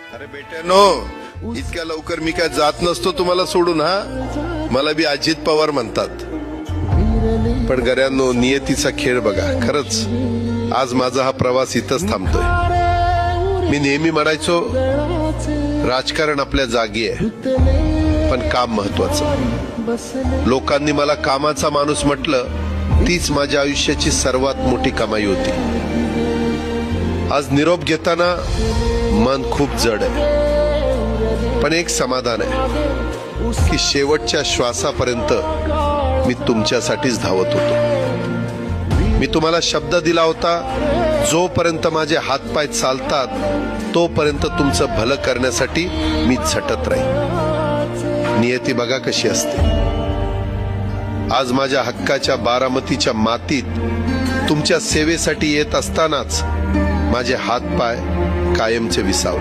अरे बेट्यानो, इतक्या लवकर मी काय जात नसतो तुम्हाला सोडून. हा, मला बी अजित पवार म्हणतात. पण गऱ्यांनो, नियतीचा खेळ बघा. खरंच आज माझा हा प्रवास इथंच थांबतोय. मी नेहमी म्हणायचो राजकारण आपल्या जागी आहे, पण काम महत्वाचं. लोकांनी मला कामाचा माणूस म्हटलं, तीच माझ्या आयुष्याची सर्वात मोठी कमाई होती. आज निरोप घेताना मन खूप जड आहे, पण एक समाधान आहे की शेवटच्या श्वासापर्यंत मी तुमच्यासाठीच धावत होतो. मी तुम्हाला शब्द दिला होता, जोपर्यंत माझे हातपाय चालतात तोपर्यंत तुमचं भलं करण्यासाठी मी झटत राहील. नियती बघा कशी असते. आज माझ्या हक्काच्या बारामतीच्या मातीत तुमच्या सेवेसाठी येत असतानाच माझे हातपाय कायमचे विसावले.